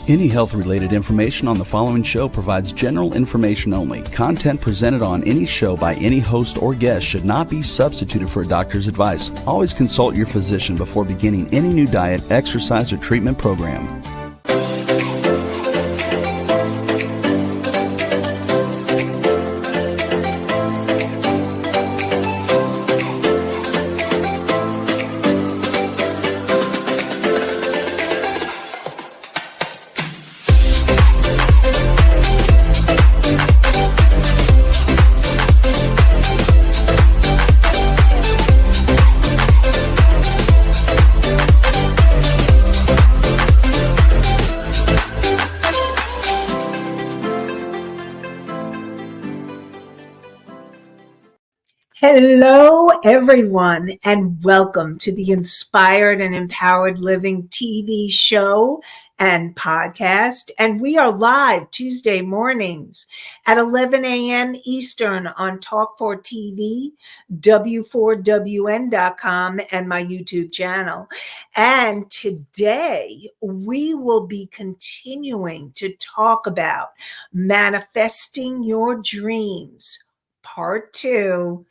Any health-related information on the following show provides general information only. Content presented on any show by any host or guest should not be substituted for a doctor's advice. Always consult your physician before beginning any new diet, exercise, or treatment program. Hello, everyone, and welcome to the Inspired and Empowered Living TV show and podcast. And we are live Tuesday mornings at 11 a.m. Eastern on Talk4 TV, W4WN.com, and my YouTube channel. And today we will be continuing to talk about manifesting your dreams, part 2.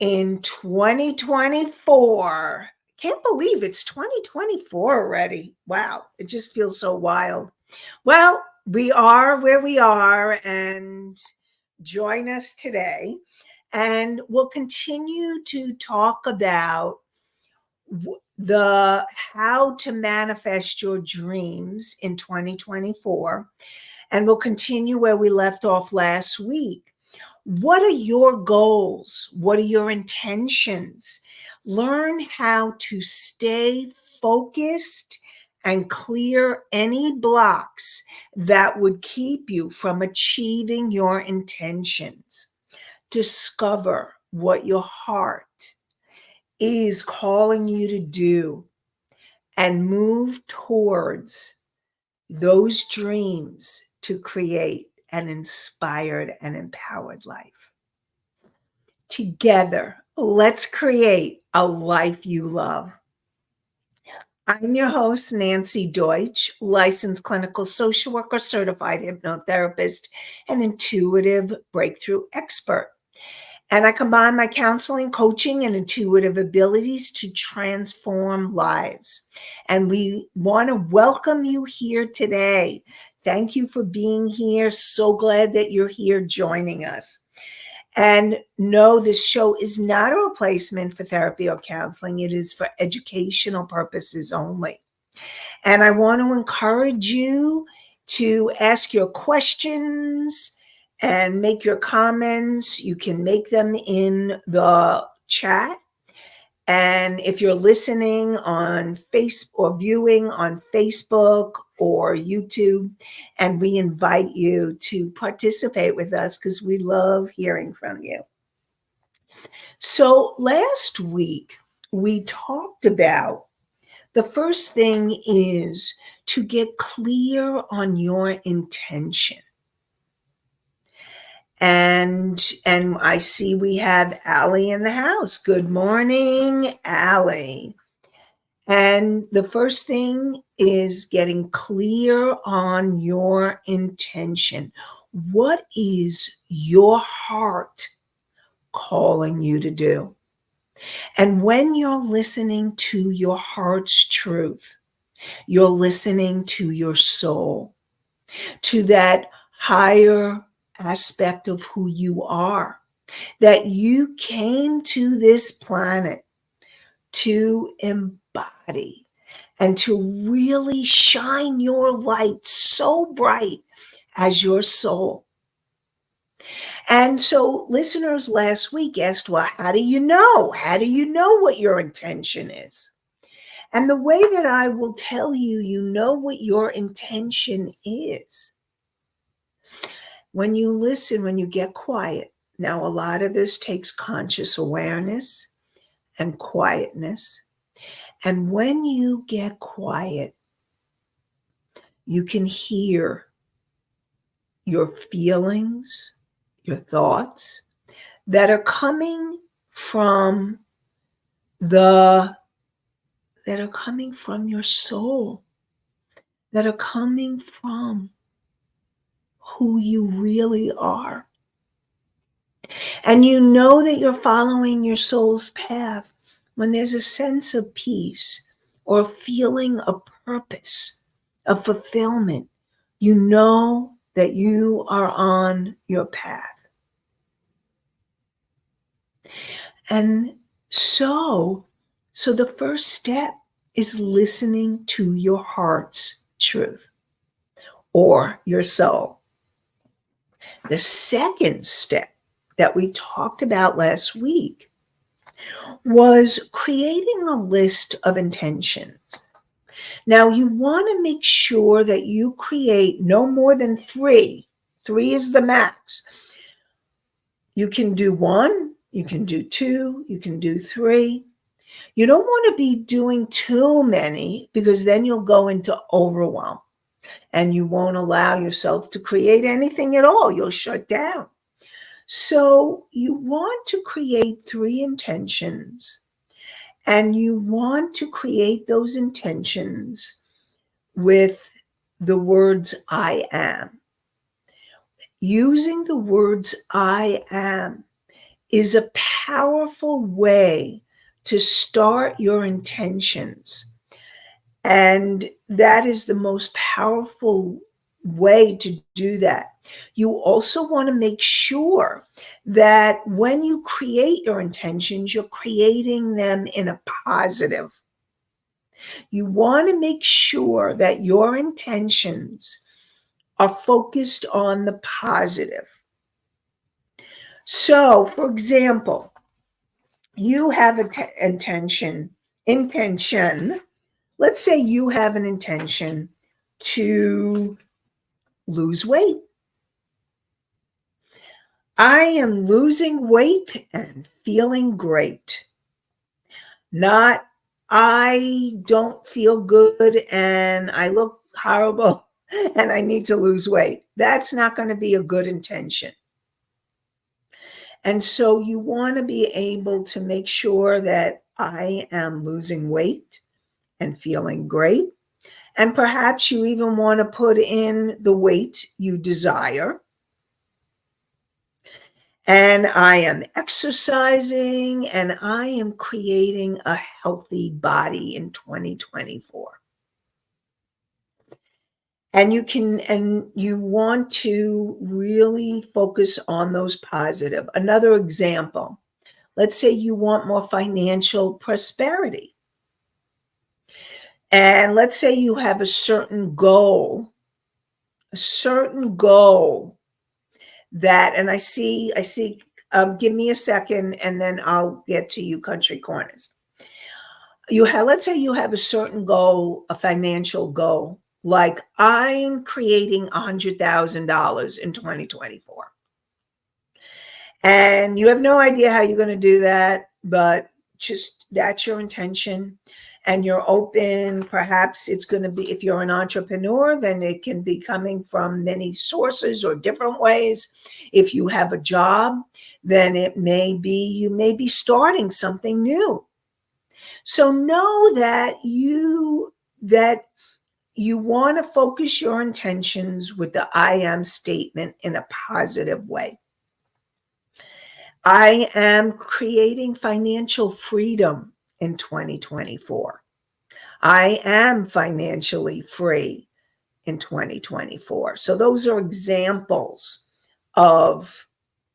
In 2024, can't believe it's 2024 already. Wow, it just feels so wild. Well, we are where we are, and join us today. And we'll continue to talk about how to manifest your dreams in 2024. And we'll continue where we left off last week. What are your goals? What are your intentions? Learn how to stay focused and clear any blocks that would keep you from achieving your intentions. Discover what your heart is calling you to do and move towards those dreams to create an inspired and empowered life. Together, let's create a life you love. I'm your host, Nanci Deutsch, licensed clinical social worker, certified hypnotherapist, and intuitive breakthrough expert. And I combine my counseling, coaching, and intuitive abilities to transform lives. And we want to welcome you here today. Thank you for being here. So glad that you're here joining us. And no, this show is not a replacement for therapy or counseling. It is for educational purposes only. And I want to encourage you to ask your questions and make your comments. You can make them in the chat. And if you're listening on Facebook or viewing on Facebook or YouTube, and we invite you to participate with us because we love hearing from you. So last week, we talked about the first thing is to get clear on your intention. And I see we have Allie in the house. Good morning, Allie. And the first thing is getting clear on your intention. What is your heart calling you to do? And when you're listening to your heart's truth, you're listening to your soul, to that higher aspect of who you are, that you came to this planet to embody and to really shine your light so bright as your soul. And so listeners last week asked, well, how do you know? How do you know what your intention is? And the way that I will tell you, you know what your intention is. When you listen, when you get quiet. Now, a lot of this takes conscious awareness and quietness. And when you get quiet, you can hear your feelings, your thoughts that are coming from your soul. that are coming from who you really are. And you know that you're following your soul's path when there's a sense of peace or a feeling of purpose, of fulfillment. You know that you are on your path. And so the first step is listening to your heart's truth or your soul. The second step that we talked about last week was creating a list of intentions. Now, you want to make sure that you create no more than 3. 3 is the max. You can do 1, you can do 2, you can do 3. You don't want to be doing too many because then you'll go into overwhelm and you won't allow yourself to create anything at all. You'll shut down. So you want to create 3 intentions, and you want to create those intentions with the words I am. Using the words I am is a powerful way to start your intentions. And that is the most powerful way to do that. You also want to make sure that when you create your intentions, you're creating them in a positive. You want to make sure that your intentions are focused on the positive. So, for example, you have an intention. Let's say you have an intention to lose weight. I am losing weight and feeling great. Not, I don't feel good and I look horrible and I need to lose weight. That's not going to be a good intention. And so you want to be able to make sure that I am losing weight and feeling great. And perhaps you even want to put in the weight you desire. And I am exercising and I am creating a healthy body in 2024. And you want to really focus on those positive. Another example, let's say you want more financial prosperity. And let's say you have a certain goal that, and I see, give me a second and then I'll get to you country corners. Let's say you have a certain goal, a financial goal, like I'm creating $100,000 in 2024. And you have no idea how you're going to do that, but just that's your intention. And you're open. Perhaps it's going to be, if you're an entrepreneur, then it can be coming from many sources or different ways. If you have a job, then you may be starting something new. So know that you want to focus your intentions with the I am statement in a positive way. I am creating financial freedom in 2024. I am financially free in 2024. So those are examples of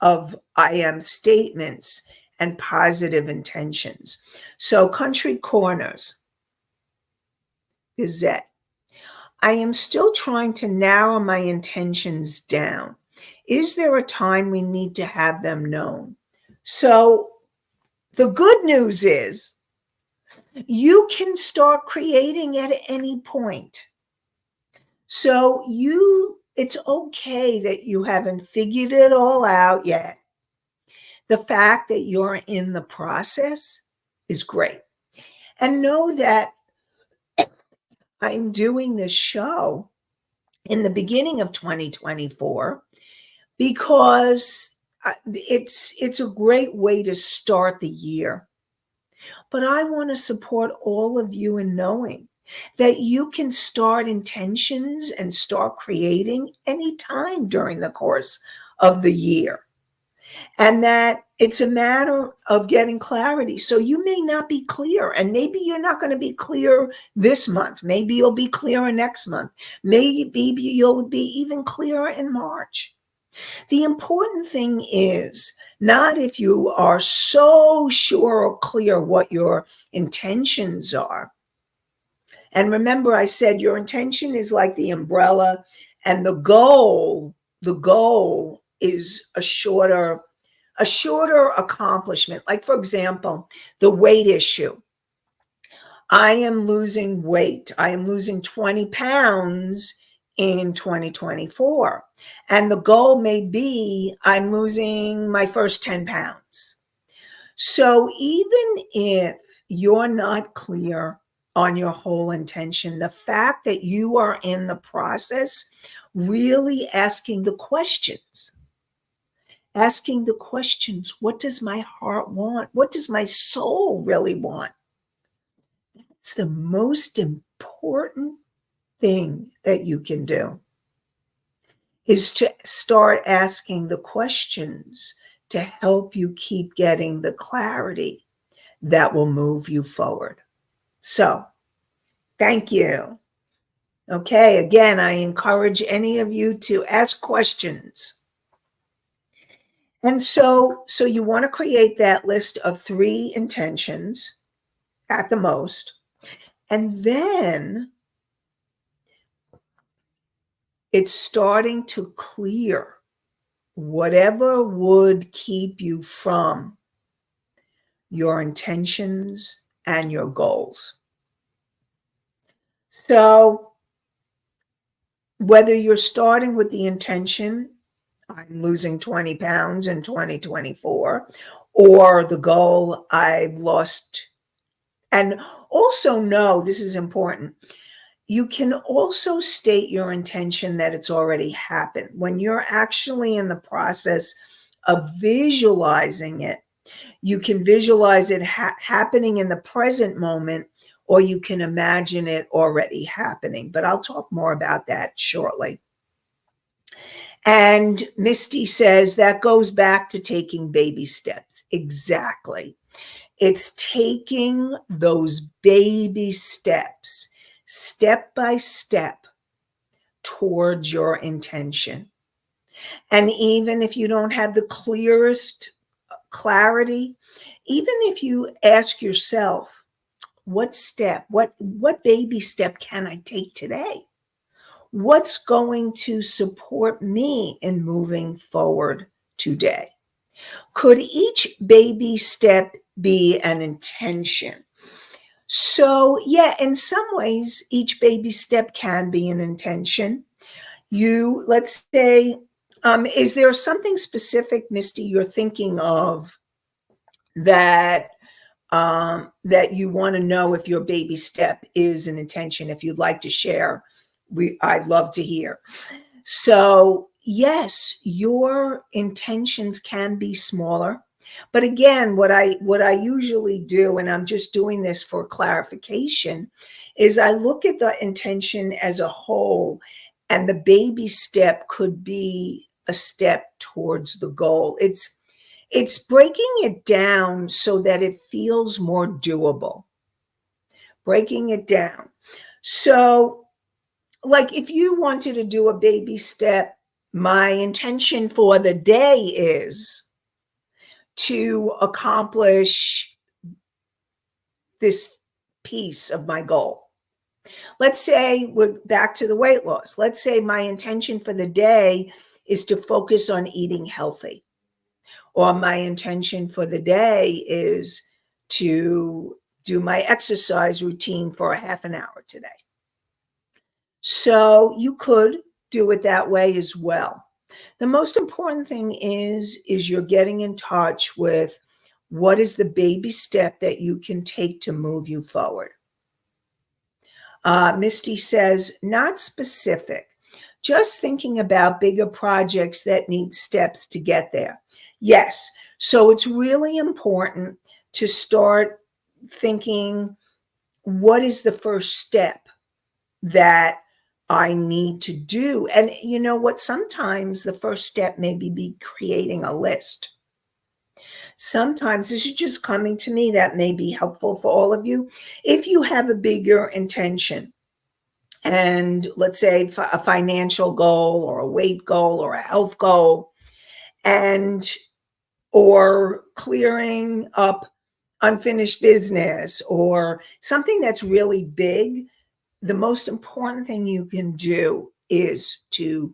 I am statements and positive intentions. So Country Corners Gazette. I am still trying to narrow my intentions down. Is there a time we need to have them known? So the good news is you can start creating at any point. So it's okay that you haven't figured it all out yet. The fact that you're in the process is great. And know that I'm doing this show in the beginning of 2024 because it's a great way to start the year. But I want to support all of you in knowing that you can start intentions and start creating anytime during the course of the year. And that it's a matter of getting clarity. So you may not be clear, and maybe you're not going to be clear this month. Maybe you'll be clearer next month. Maybe you'll be even clearer in March. The important thing is not if you are so sure or clear what your intentions are. And remember, I said your intention is like the umbrella, and the goal is a shorter accomplishment. Like, for example, the weight issue. I am losing weight. I am losing 20 pounds in 2024. And the goal may be I'm losing my first 10 pounds. So even if you're not clear on your whole intention, the fact that you are in the process, really asking the questions, what does my heart want? What does my soul really want? It's the most important thing that you can do, is to start asking the questions to help you keep getting the clarity that will move you forward. So, thank you. Okay, again, I encourage any of you to ask questions. And so you want to create that list of 3 intentions at the most. And then it's starting to clear whatever would keep you from your intentions and your goals. So whether you're starting with the intention, I'm losing 20 pounds in 2024, or the goal, I've lost. And also know, this is important, you can also state your intention that it's already happened. When you're actually in the process of visualizing it, you can visualize it happening in the present moment, or you can imagine it already happening. But I'll talk more about that shortly. And Misty says that goes back to taking baby steps. Exactly. It's taking those baby steps, step by step, towards your intention. And even if you don't have the clearest clarity, even if you ask yourself, what baby step can I take today? What's going to support me in moving forward today? Could each baby step be an intention? So, yeah, in some ways, each baby step can be an intention. Let's say, is there something specific, Misty, you're thinking of that you want to know if your baby step is an intention? If you'd like to share, I'd love to hear. So yes, your intentions can be smaller, but again, what I usually do, and I'm just doing this for clarification, is I look at the intention as a whole, and the baby step could be a step towards the goal. It's breaking it down so that it feels more doable. Breaking it down. So, like, if you wanted to do a baby step, my intention for the day is to accomplish this piece of my goal. Let's say we're back to the weight loss. Let's say my intention for the day is to focus on eating healthy. Or my intention for the day is to do my exercise routine for a half an hour today. So you could do it that way as well. The most important thing is you're getting in touch with what is the baby step that you can take to move you forward. Misty says, not specific, just thinking about bigger projects that need steps to get there. Yes. So it's really important to start thinking what is the first step that I need to do? And you know what? Sometimes the first step may be creating a list. Sometimes this is just coming to me that may be helpful for all of you. If you have a bigger intention, and let's say a financial goal or a weight goal or a health goal, and or clearing up unfinished business or something that's really big, the most important thing you can do is to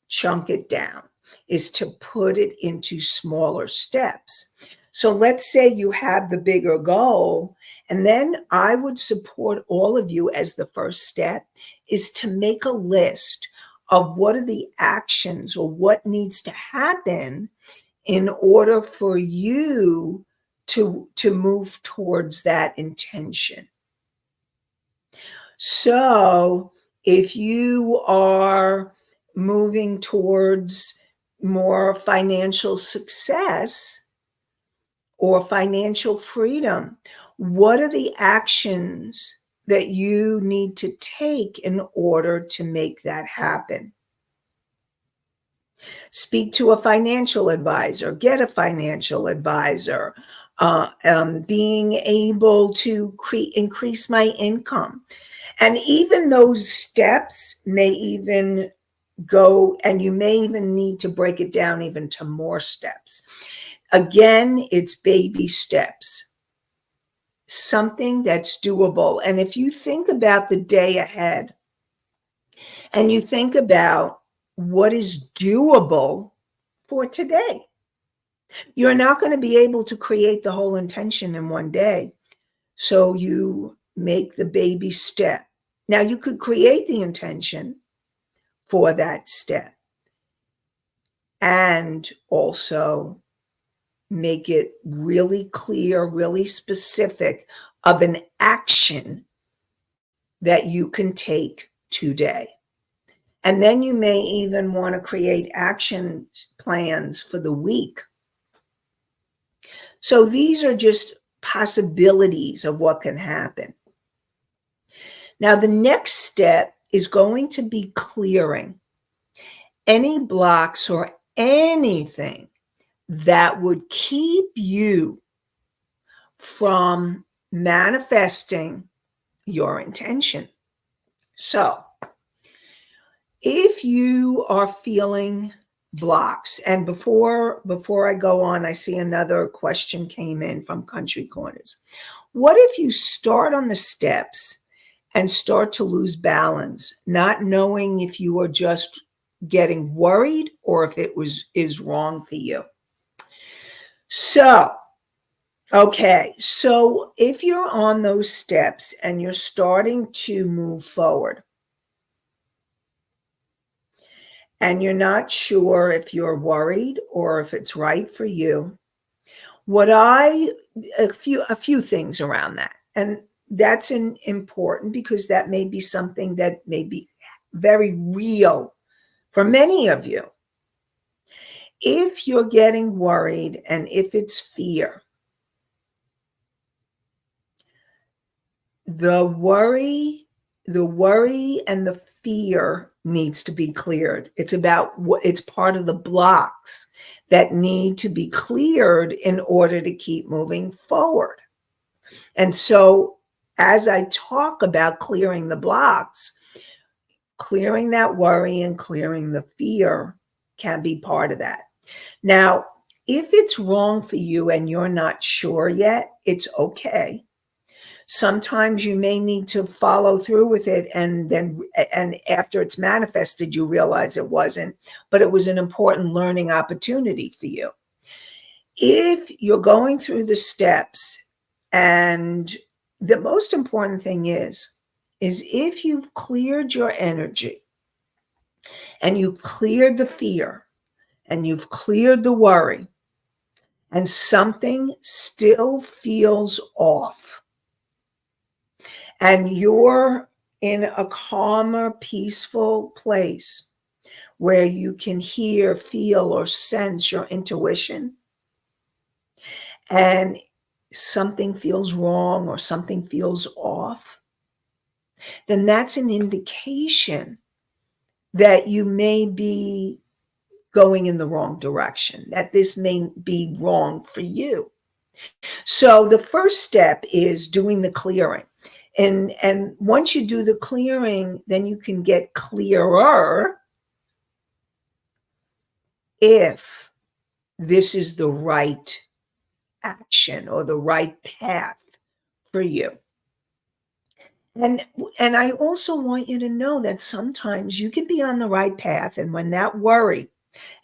chunk it down, is to put it into smaller steps. So let's say you have the bigger goal, and then I would support all of you as the first step is to make a list of what are the actions or what needs to happen in order for you to move towards that intention. So if you are moving towards more financial success or financial freedom, what are the actions that you need to take in order to make that happen? Speak to a financial advisor, get a financial advisor, being able to increase my income. And even those steps may even go, and you may even need to break it down even to more steps. Again, it's baby steps, something that's doable. And if you think about the day ahead and you think about what is doable for today, you're not going to be able to create the whole intention in one day. So you make the baby step. Now you could create the intention for that step and also make it really clear, really specific of an action that you can take today. And then you may even want to create action plans for the week. So these are just possibilities of what can happen. Now, the next step is going to be clearing any blocks or anything that would keep you from manifesting your intention. So, if you are feeling blocks, and before I go on, I see another question came in from Country Corners. What if you start on the steps and start to lose balance, not knowing if you are just getting worried or if it is wrong for you? So, okay, so if you're on those steps and you're starting to move forward and you're not sure if you're worried or if it's right for you, a few things around that. And that's important because that may be something that may be very real for many of you. If you're getting worried and if it's fear, the worry and the fear needs to be cleared. It's part of the blocks that need to be cleared in order to keep moving forward. And so as I talk about clearing the blocks, clearing that worry and clearing the fear can be part of that. Now, if it's wrong for you and you're not sure yet, it's okay. Sometimes you may need to follow through with it, and after it's manifested, you realize it wasn't, but it was an important learning opportunity for you. If you're going through the steps, and the most important thing is if you've cleared your energy and you've cleared the fear and you've cleared the worry and something still feels off, and you're in a calmer, peaceful place where you can hear, feel, or sense your intuition, and something feels wrong or something feels off, then that's an indication that you may be going in the wrong direction, that this may be wrong for you. So the first step is doing the clearing. And once you do the clearing, then you can get clearer if this is the right action or the right path for you. And I also want you to know that sometimes you can be on the right path, and when that worry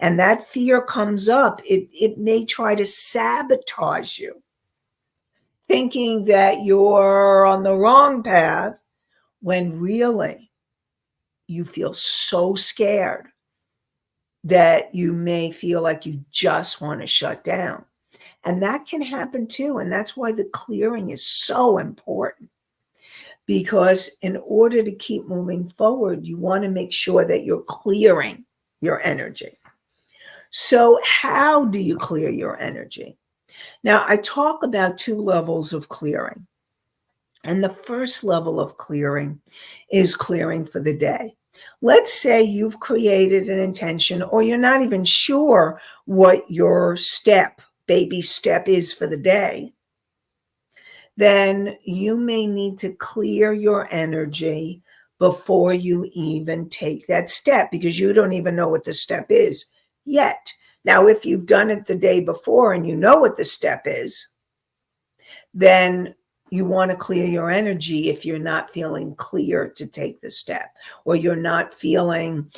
and that fear comes up, it may try to sabotage you, thinking that you're on the wrong path when really you feel so scared that you may feel like you just want to shut down. And that can happen too. And that's why the clearing is so important. Because in order to keep moving forward, you want to make sure that you're clearing your energy. So, how do you clear your energy? Now, I talk about two levels of clearing. And the first level of clearing is clearing for the day. Let's say you've created an intention, or you're not even sure what your baby step is for the day. Then you may need to clear your energy before you even take that step, because you don't even know what the step is yet. Now, if you've done it the day before and you know what the step is, then you want to clear your energy if you're not feeling clear to take the step, or you're not feeling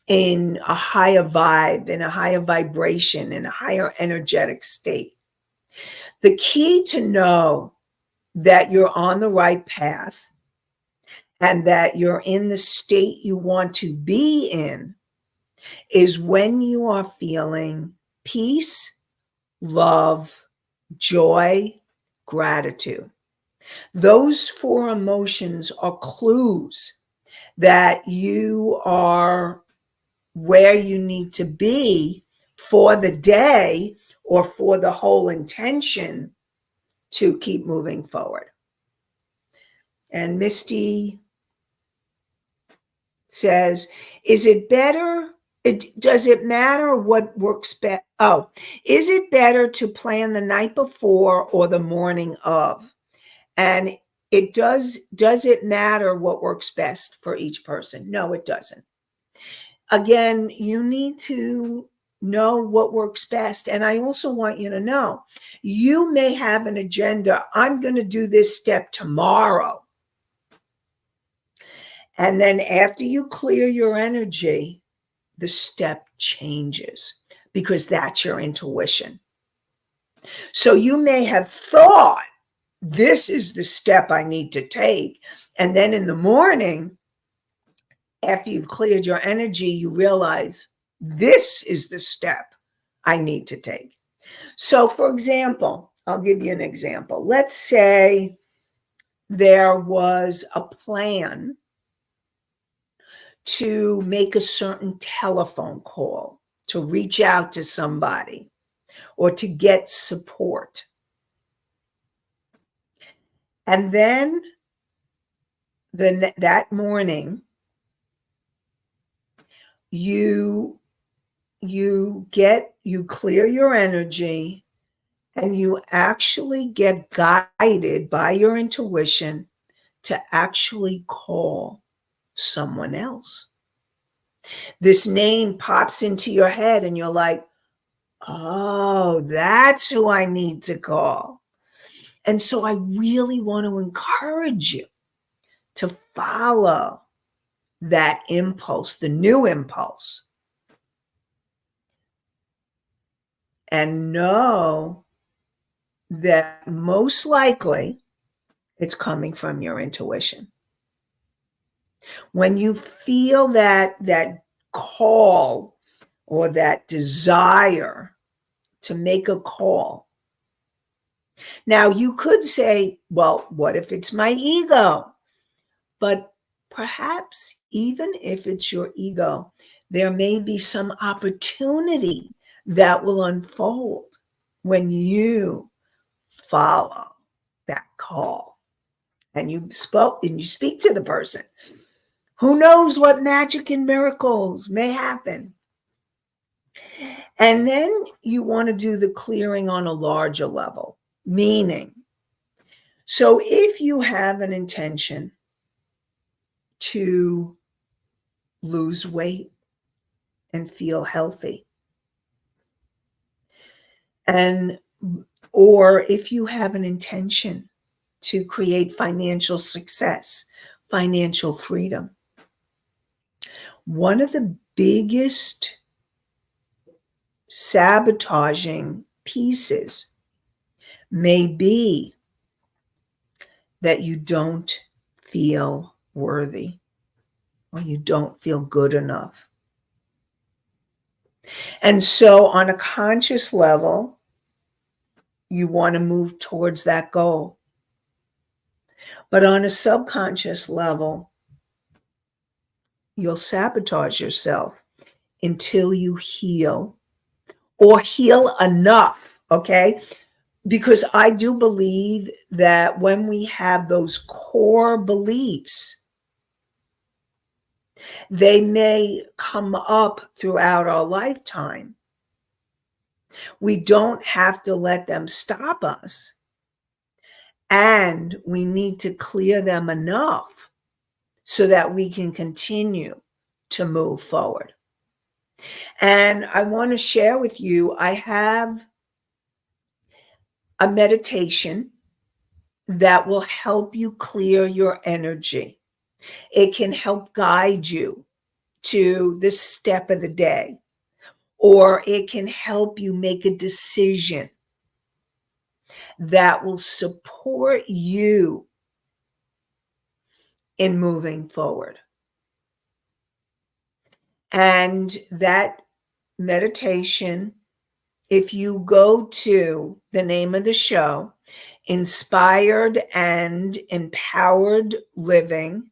in a higher vibe, in a higher vibration, in a higher energetic state. The key to know that you're on the right path and that you're in the state you want to be in is when you are feeling peace, love, joy, gratitude. Those four emotions are clues that you are where you need to be for the day or for the whole intention to keep moving forward. And Misty says, does it matter what works best? Oh, is it better to plan the night before or the morning of? And does it matter what works best for each person? No, it doesn't. Again, you need to know what works best. And I also want you to know, you may have an agenda. I'm going to do this step tomorrow. And then after you clear your energy, the step changes, because that's your intuition. So you may have thought, this is the step I need to take. And then in the morning, after you've cleared your energy, you realize this is the step I need to take. So, for example, I'll give you an example. Let's say there was a plan to make a certain telephone call, to reach out to somebody, or to get support. And then that morning, you clear your energy, and you actually get guided by your intuition to actually call someone else. This name pops into your head and you're like, oh, that's who I need to call. And so I really want to encourage you to follow that impulse, the new impulse, and know that most likely it's coming from your intuition. When you feel that call or that desire to make a call. Now, you could say, well, what if it's my ego? But perhaps even if it's your ego, there may be some opportunity that will unfold when you follow that call. And you speak to the person. Who knows what magic and miracles may happen? And then you want to do the clearing on a larger level, meaning, so if you have an intention to lose weight and feel healthy, or if you have an intention to create financial success, financial freedom, one of the biggest sabotaging pieces may be that you don't feel worthy or you don't feel good enough. And so on a conscious level, you want to move towards that goal. But on a subconscious level, you'll sabotage yourself until you heal or heal enough, okay? Because I do believe that when we have those core beliefs, they may come up throughout our lifetime. We don't have to let them stop us. And we need to clear them enough so that we can continue to move forward. And I want to share with you, I have a meditation that will help you clear your energy. It can help guide you to this step of the day, or it can help you make a decision that will support you in moving forward. And that meditation, if you go to the name of the show, Inspired and Empowered Living.com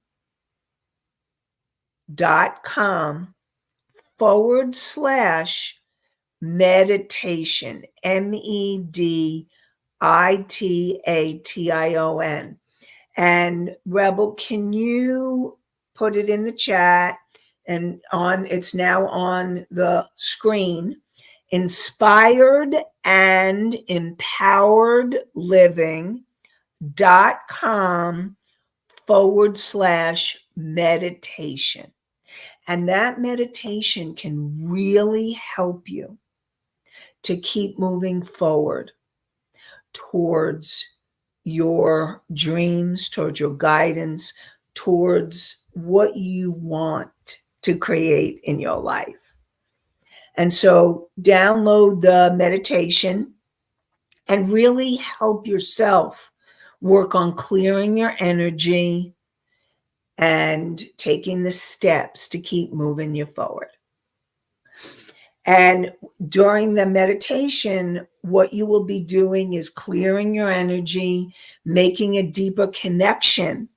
/meditation, MEDITATION. And Rebel, can you put it in the chat and it's now on the screen, Inspired and Empowered Living.com /meditation. And that meditation can really help you to keep moving forward towards your dreams, towards your guidance, towards what you want to create in your life. And so download the meditation and really help yourself work on clearing your energy and taking the steps to keep moving you forward. And during the meditation, what you will be doing is clearing your energy, making a deeper connection,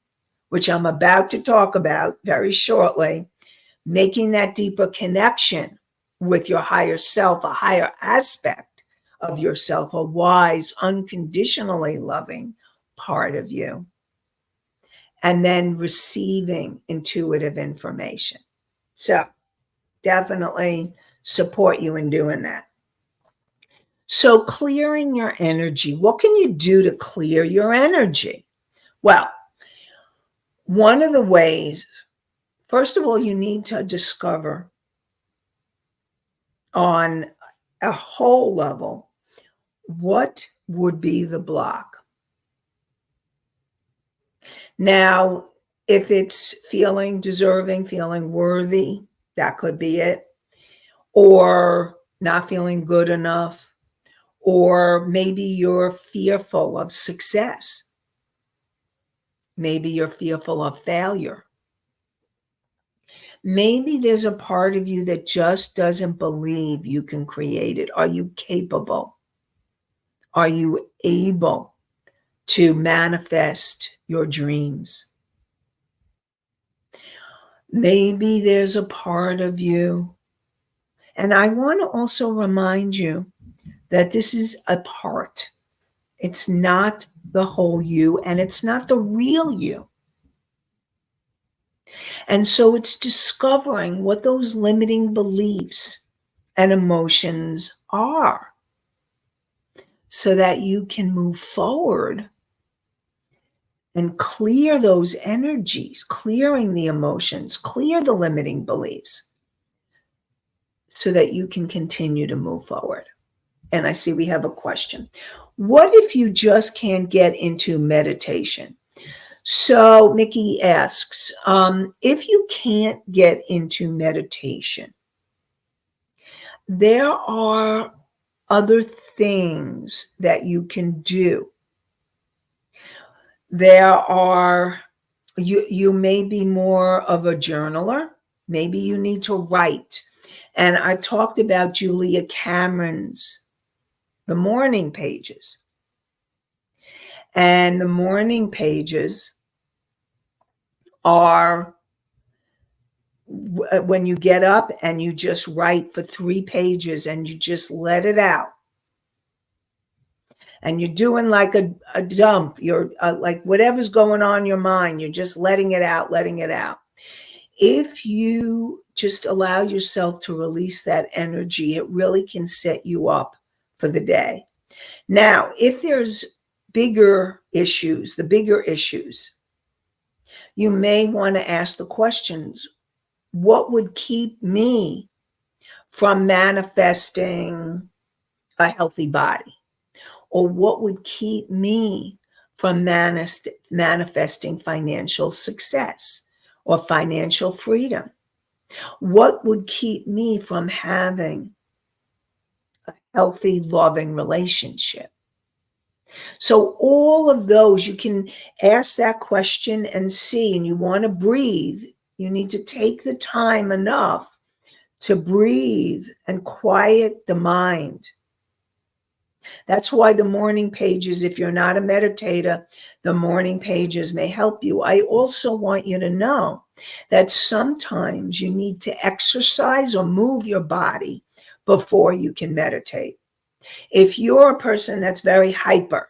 which I'm about to talk about very shortly, making that deeper connection with your higher self, a higher aspect of yourself, a wise, unconditionally loving part of you, and then receiving intuitive information. So definitely support you in doing that. So clearing your energy, what can you do to clear your energy? Well, one of the ways, first of all, you need to discover on a whole level, what would be the block? Now, if it's feeling deserving, feeling worthy, that could be it. Or not feeling good enough. Or maybe you're fearful of success. Maybe you're fearful of failure. Maybe there's a part of you that just doesn't believe you can create it. Are you capable? Are you able to manifest your dreams? Maybe there's a part of you, and I want to also remind you that this is a part. It's not the whole you, and it's not the real you. And so it's discovering what those limiting beliefs and emotions are so that you can move forward and clear those energies, clearing the emotions, clear the limiting beliefs so that you can continue to move forward. And I see we have a question. What if you just can't get into meditation? So Mickey asks, if you can't get into meditation, there are other things that you can do. You may be more of a journaler. Maybe you need to write. And I talked about Julia Cameron's The Morning Pages. And the morning pages are when you get up and you just write for 3 pages and you just let it out. And you're doing like a dump. You're like whatever's going on in your mind, you're just letting it out, letting it out. If you just allow yourself to release that energy, it really can set you up for the day. Now, if there's bigger issues, you may want to ask the questions, what would keep me from manifesting a healthy body? Or what would keep me from manifesting financial success or financial freedom? What would keep me from having a healthy, loving relationship? So all of those, you can ask that question and see, and you want to breathe. You need to take the time enough to breathe and quiet the mind. That's why the morning pages, if you're not a meditator, the morning pages may help you. I also want you to know that sometimes you need to exercise or move your body before you can meditate. If you're a person that's very hyper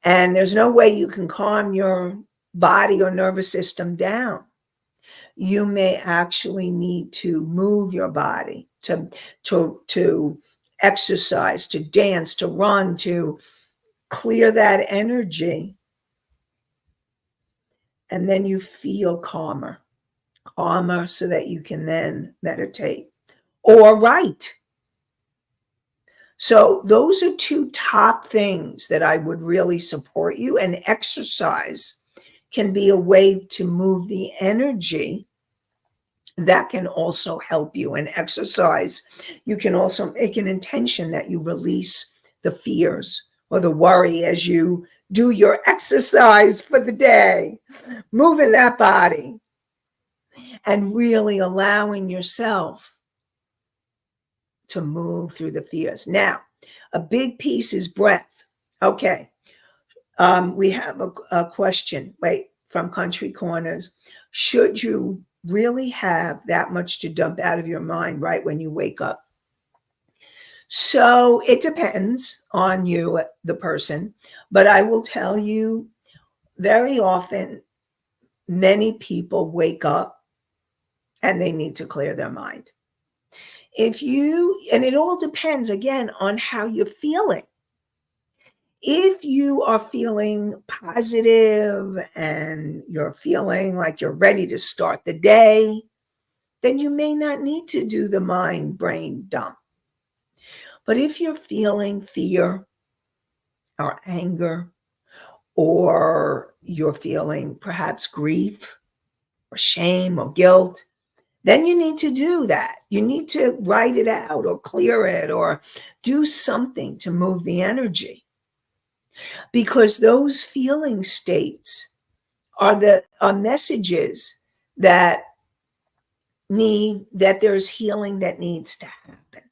and there's no way you can calm your body or nervous system down, you may actually need to move your body, to exercise, to dance, to run, to clear that energy. And then you feel calmer so that you can then meditate or write. So those are 2 top things that I would really support you. And exercise can be a way to move the energy. That can also help you. And exercise, you can also make an intention that you release the fears or the worry as you do your exercise for the day, moving that body and really allowing yourself to move through the fears. Now, a big piece is breath. Okay. We have a question, from Country Corners. Should you really have that much to dump out of your mind right when you wake up? So it depends on you, the person, but I will tell you very often, many people wake up and they need to clear their mind. And it all depends again on how you're feeling. If you are feeling positive and you're feeling like you're ready to start the day, then you may not need to do the mind-brain dump. But if you're feeling fear or anger, or you're feeling perhaps grief or shame or guilt, then you need to do that. You need to write it out or clear it or do something to move the energy. Because those feeling states are messages that there's healing that needs to happen.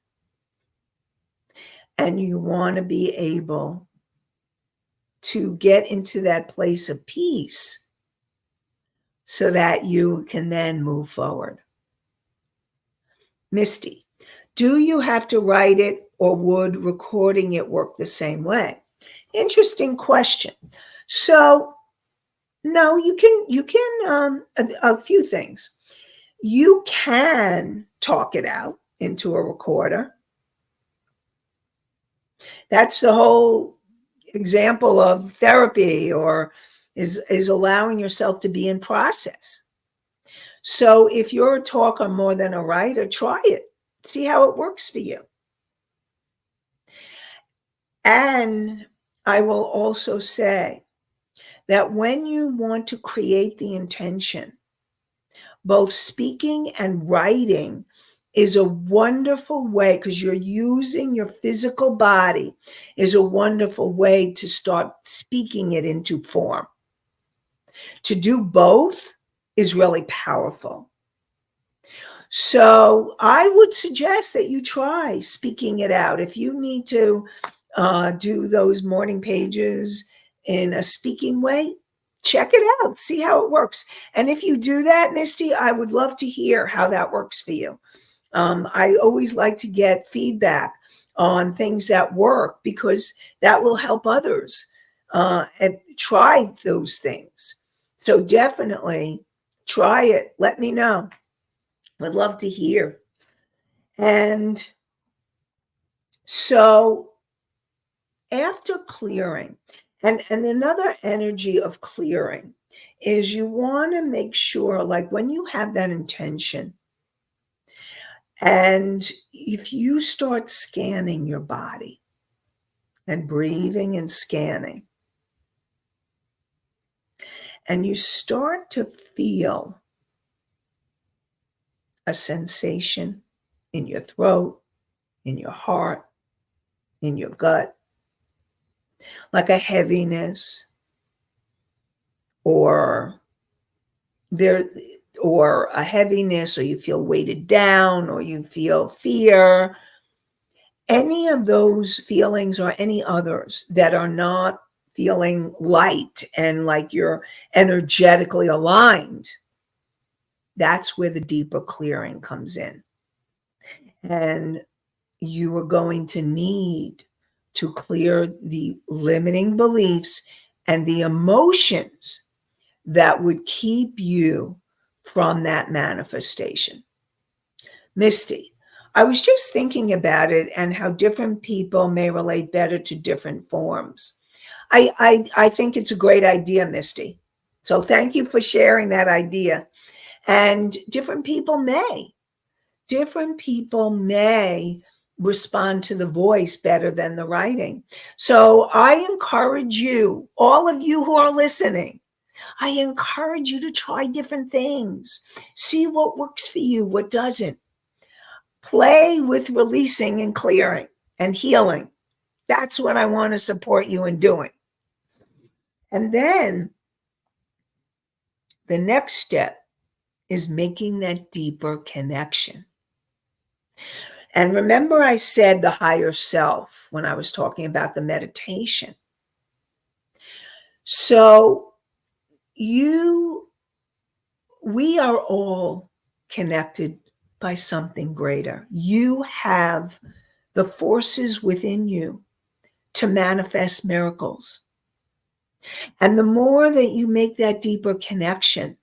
And you want to be able to get into that place of peace so that you can then move forward. Misty, do you have to write it or would recording it work the same way? Interesting question. So, no, you can, a few things. You can talk it out into a recorder. That's the whole example of therapy, or is allowing yourself to be in process. So if you're a talker more than a writer, try it. See how it works for you. And I will also say that when you want to create the intention, both speaking and writing is a wonderful way, because you're using your physical body, is a wonderful way to start speaking it into form. To do both is really powerful. So I would suggest that you try speaking it out. If you need to do those morning pages in a speaking way, check it out, see how it works. And if you do that, Misty, I would love to hear how that works for you. I always like to get feedback on things that work, because that will help others and try those things. So definitely try it. Let me know. I'd love to hear. And so after clearing, and another energy of clearing is you want to make sure, like when you have that intention, and if you start scanning your body and breathing and scanning, and you start to feel a sensation in your throat, in your heart, in your gut, like a heaviness, or a heaviness, or you feel weighted down, or you feel fear, any of those feelings or any others that are not feeling light and like you're energetically aligned, that's where the deeper clearing comes in. And you are going to need to clear the limiting beliefs and the emotions that would keep you from that manifestation. Misty, I was just thinking about it and how different people may relate better to different forms. I think it's a great idea, Misty. So thank you for sharing that idea. And different people may respond to the voice better than the writing. So I encourage you, all of you who are listening, I encourage you to try different things. See what works for you, what doesn't. Play with releasing and clearing and healing. That's what I want to support you in doing. And then the next step is making that deeper connection. And remember, I said the higher self when I was talking about the meditation. So we are all connected by something greater. You have the forces within you to manifest miracles. And the more that you make that deeper connection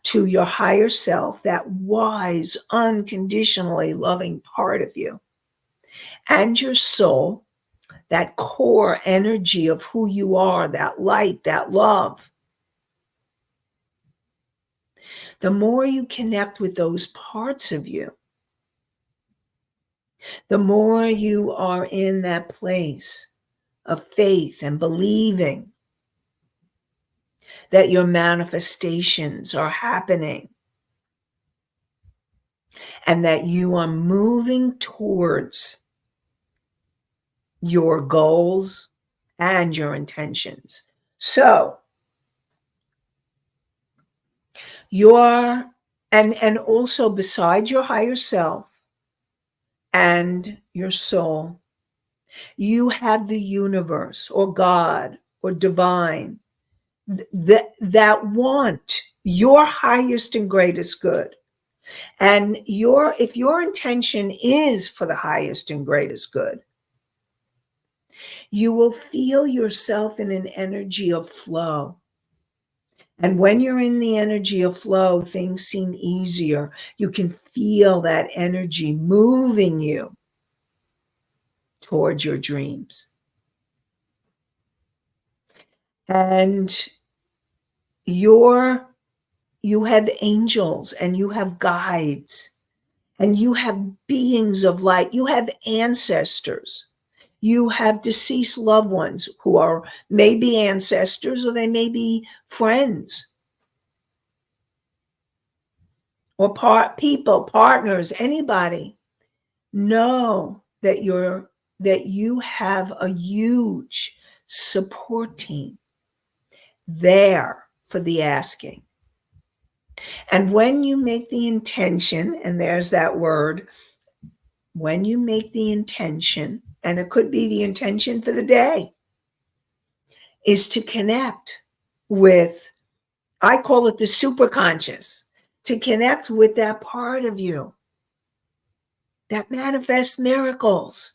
to your higher self, that wise, unconditionally loving part of you, and your soul, that core energy of who you are, that light, that love, the more you connect with those parts of you, the more you are in that place of faith and believing that your manifestations are happening and that you are moving towards your goals and your intentions. So and also beside your higher self and your soul, you have the universe or God or divine that want your highest and greatest good. And if your intention is for the highest and greatest good, you will feel yourself in an energy of flow. And when you're in the energy of flow, things seem easier. You can feel that energy moving you towards your dreams. And you have angels and you have guides and you have beings of light. You have ancestors. You have deceased loved ones who are maybe ancestors or they may be friends or partners, anybody. Know that you have a huge support team there for the asking. And when you make the intention, and there's that word, when you make the intention, and it could be the intention for the day, is to connect with, I call it the superconscious, to connect with that part of you that manifests miracles.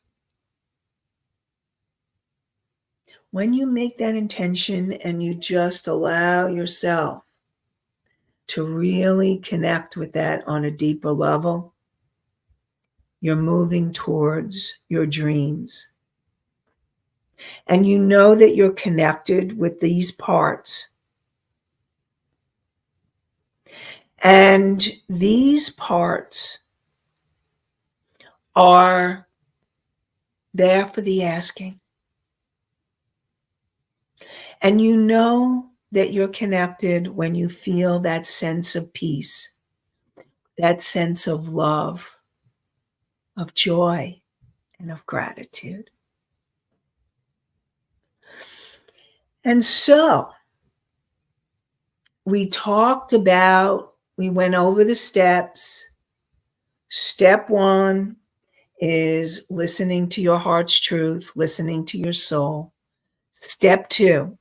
When you make that intention and you just allow yourself to really connect with that on a deeper level, you're moving towards your dreams. And you know that you're connected with these parts. And these parts are there for the asking. And you know that you're connected when you feel that sense of peace, that sense of love, of joy, and of gratitude. And so we went over the steps. Step 1 is listening to your heart's truth, listening to your soul. Step 2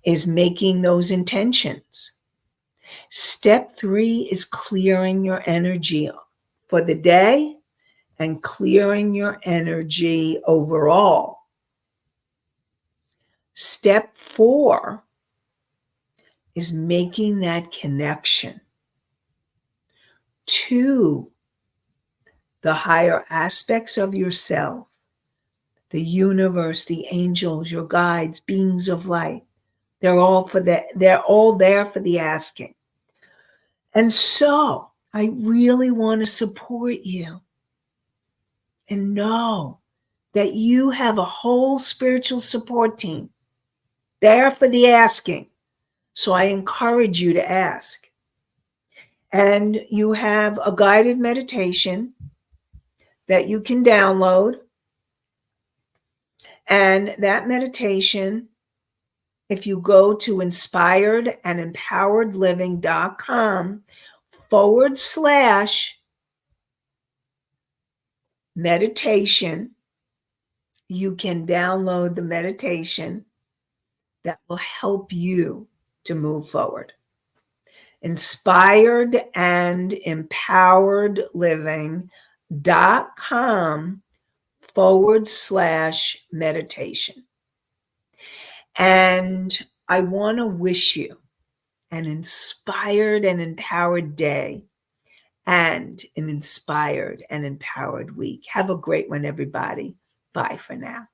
is making those intentions. Step 3 is clearing your energy for the day and clearing your energy overall. Step 4 is making that connection to the higher aspects of yourself, the universe, the angels, your guides, beings of light. They're all there for the asking. And so I really want to support you and know that you have a whole spiritual support team there for the asking. So I encourage you to ask. And you have a guided meditation that you can download. And that meditation, if you go to inspiredandempoweredliving.com/meditation, you can download the meditation that will help you to move forward. inspiredandempoweredliving.com/meditation. And I want to wish you an inspired and empowered day and an inspired and empowered week. Have a great one, everybody. Bye for now.